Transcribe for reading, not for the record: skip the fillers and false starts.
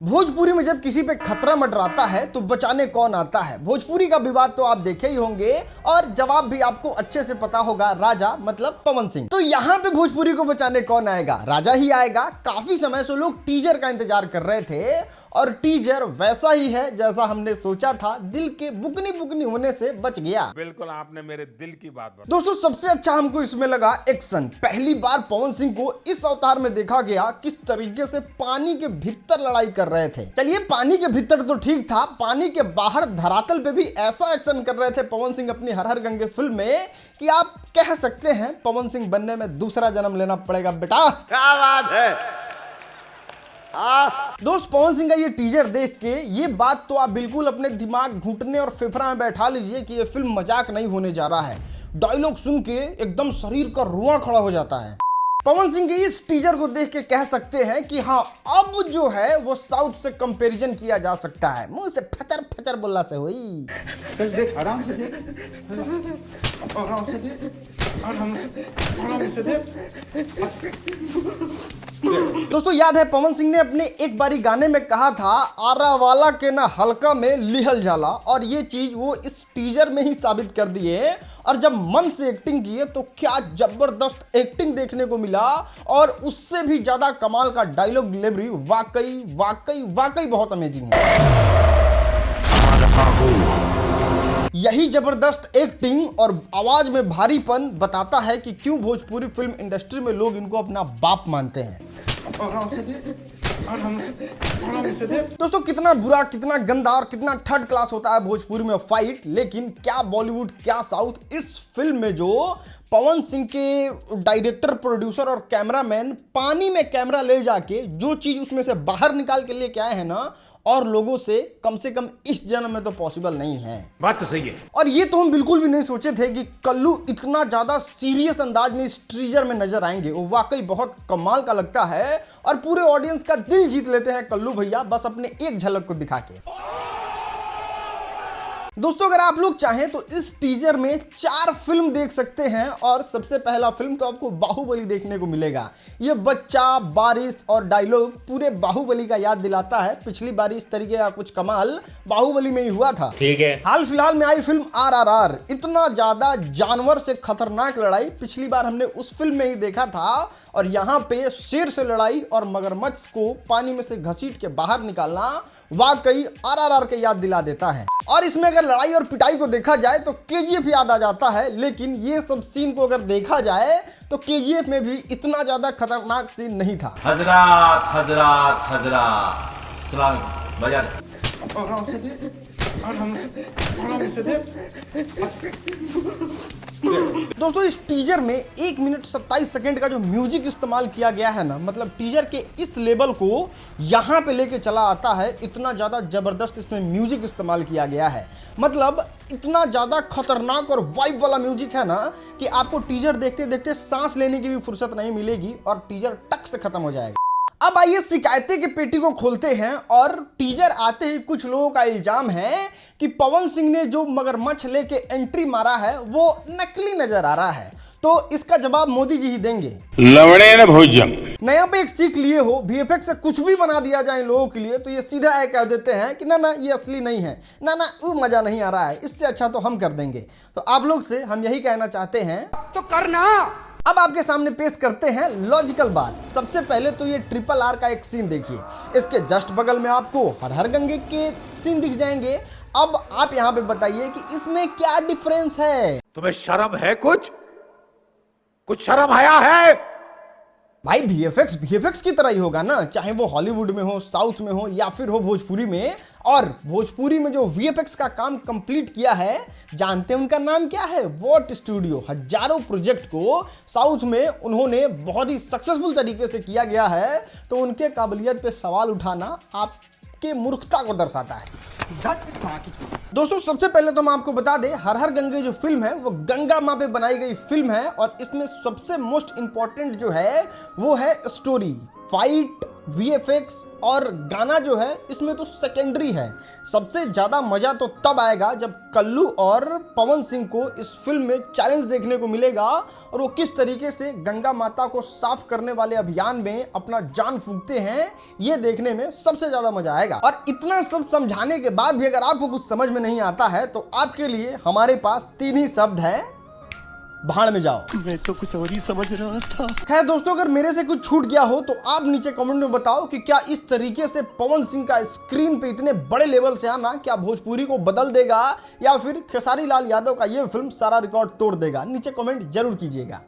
भोजपुरी में जब किसी पे खतरा मंडराता है तो बचाने कौन आता है। भोजपुरी का विवाद तो आप देखे ही होंगे और जवाब भी आपको अच्छे से पता होगा, राजा मतलब पवन सिंह। तो यहाँ पे भोजपुरी को बचाने कौन आएगा? राजा ही आएगा। काफी समय से लोग टीजर का इंतजार कर रहे थे और टीजर वैसा ही है जैसा हमने सोचा था। दिल के बुकनी बुकनी होने से बच गया। बिल्कुल आपने मेरे दिल की बात बताई। दोस्तों सबसे अच्छा हमको इसमें लगा एक्शन। पहली बार पवन सिंह को इस अवतार में देखा गया किस तरीके से पानी के भीतर लड़ाई कर रहे थे। चलिए पानी के भीतर तो ठीक था, पानी के बाहर धरातल पे भी ऐसा एक्शन कर रहे थे पवन सिंह अपनी हर हर गंगे फिल्म में कि आप कह सकते हैं पवन सिंह बनने में दूसरा जन्म लेना पड़ेगा बेटा। क्या बात है। दोस्त पवन सिंह का ये टीजर देख के ये बात तो आप बिल्कुल अपने दिमाग घुटने और फेफड़ा में बैठा लीजिए कि ये फिल्म मजाक नहीं होने जा रहा है। डायलॉग सुन के एकदम शरीर का रुआं खड़ा हो जाता है। पवन सिंह के इस टीजर को देख के कह सकते हैं कि हाँ अब जो है वो साउथ से कंपैरिजन किया जा सकता है। मुंह से फचर फचर बोलना से हुई। देख आराम से देख, आराम से देख, आराम से देख। दोस्तों याद है पवन सिंह ने अपने एक बारी गाने में कहा था आरा वाला के ना हल्का में लिहल जाला, और ये चीज वो इस टीजर में ही साबित कर दिए। और जब मन से एक्टिंग किए तो क्या जबरदस्त एक्टिंग देखने को मिला, और उससे भी ज्यादा कमाल का डायलॉग डिलीवरी। वाकई वाकई वाकई बहुत अमेजिंग है। यही जबरदस्त एक्टिंग और आवाज में भारीपन बताता है कि क्यों भोजपुरी फिल्म इंडस्ट्री में लोग इनको अपना बाप मानते हैं। दोस्तों कितना बुरा, कितना गंदा और कितना थर्ड क्लास होता है भोजपुरी में फाइट, लेकिन क्या बॉलीवुड क्या साउथ। इस फिल्म में जो पवन सिंह के डायरेक्टर, प्रोड्यूसर और कैमरामैन पानी में कैमरा ले जाके जो चीज उसमें से बाहर निकाल के लेके आए हैं ना, और लोगों से कम इस जन्म में तो पॉसिबल नहीं है। बात तो सही है। और ये तो हम बिल्कुल भी नहीं सोचे थे कि कल्लू इतना ज्यादा सीरियस अंदाज में इस टीजर में नजर आएंगे। वो वाकई बहुत कमाल का लगता है और पूरे ऑडियंस का दिल जीत लेते हैं कल्लू भैया बस अपने एक झलक को दिखा के। दोस्तों अगर आप लोग चाहें तो इस टीजर में 4 फिल्म देख सकते हैं, और सबसे पहला फिल्म तो आपको बाहुबली देखने को मिलेगा। ये बच्चा, बारिश और डायलॉग पूरे बाहुबली का याद दिलाता है। पिछली बार इस तरीके का कुछ कमाल बाहुबली में ही हुआ था। ठीक है। हाल फिलहाल में आई फिल्म RRR, इतना ज्यादा जानवर से खतरनाक लड़ाई पिछली बार हमने उस फिल्म में ही देखा था, और यहाँ पे शेर से लड़ाई और मगरमच्छ को पानी में से घसीट के बाहर निकालना वाकई RRR के याद दिला देता है। और इसमें अगर लड़ाई और पिटाई को देखा जाए तो KGF याद आ जाता है, लेकिन ये सब सीन को अगर देखा जाए तो KGF में भी इतना ज्यादा खतरनाक सीन नहीं था। हजरात हजरात हजरात सलाम बाजार। आराम से देख, आराम से देख। दोस्तों इस टीजर में 1 मिनट 27 सेकंड का जो म्यूजिक इस्तेमाल किया गया है ना, मतलब टीजर के इस लेवल को यहाँ पे लेके चला आता है। इतना ज्यादा जबरदस्त इसमें म्यूजिक इस्तेमाल किया गया है, मतलब इतना ज्यादा खतरनाक और वाइब वाला म्यूजिक है ना कि आपको टीजर देखते देखते सांस लेने की भी फुर्सत नहीं मिलेगी और टीजर टक से खत्म हो जाएगा। अब आइए शिकायतें की पेटी को खोलते हैं, और टीजर आते ही कुछ लोगों का इल्जाम है कि पवन सिंह ने जो मगरमच्छ लेके एंट्री मारा है वो नकली नजर आ रहा है। तो इसका जवाब मोदी जी ही देंगे। लवणे न भोजन। नया पे एक सीख लिए हो, VFX से कुछ भी बना दिया जाए लोगों के लिए तो ये सीधा कह देते हैं कि ना ना ये असली नहीं है, ना ना वो मजा नहीं आ रहा है, इससे अच्छा तो हम कर देंगे। तो आप लोग से हम यही कहना चाहते हैं तो करना। अब आपके सामने पेश करते हैं लॉजिकल बात। सबसे पहले तो ये RRR का एक सीन देखिए, इसके जस्ट बगल में आपको हर हर गंगे के सीन दिख जाएंगे। अब आप यहाँ पे बताइए कि इसमें क्या डिफरेंस है। तुम्हें शर्म है? कुछ शर्म आया है? भाई VFX की तरह ही होगा ना, चाहे वो हॉलीवुड में हो, साउथ में हो या फिर हो भोजपुरी में। और भोजपुरी में जो VFX का काम कंप्लीट किया है, जानते हैं उनका नाम क्या है? What studio. हजारों प्रोजेक्ट को साउथ में उन्होंने बहुत ही सक्सेसफुल तरीके से किया गया है, तो उनके काबिलियत पे सवाल उठाना आपके मूर्खता को दर्शाता है। दोस्तों सबसे पहले तो हम आपको बता दें, हर हर गंगे जो फिल्म है वो गंगा माँ पे बनाई गई फिल्म है, और इसमें सबसे मोस्ट इंपॉर्टेंट जो है वो है स्टोरी। फाइट, वीएफएक्स और गाना जो है इसमें तो सेकेंडरी है। सबसे ज़्यादा मज़ा तो तब आएगा जब कल्लू और पवन सिंह को इस फिल्म में चैलेंज देखने को मिलेगा और वो किस तरीके से गंगा माता को साफ करने वाले अभियान में अपना जान फूंकते हैं, ये देखने में सबसे ज़्यादा मज़ा आएगा। और इतना सब समझाने के बाद भी अगर आपको कुछ समझ में नहीं आता है तो आपके लिए हमारे पास 3 ही शब्द हैं, भाड़ में जाओ। मैं तो कुछ और ही समझ रहा था। खैर दोस्तों, अगर मेरे से कुछ छूट गया हो तो आप नीचे कमेंट में बताओ कि क्या इस तरीके से पवन सिंह का स्क्रीन पे इतने बड़े लेवल से आना क्या भोजपुरी को बदल देगा या फिर खेसारी लाल यादव का ये फिल्म सारा रिकॉर्ड तोड़ देगा। नीचे कमेंट जरूर कीजिएगा।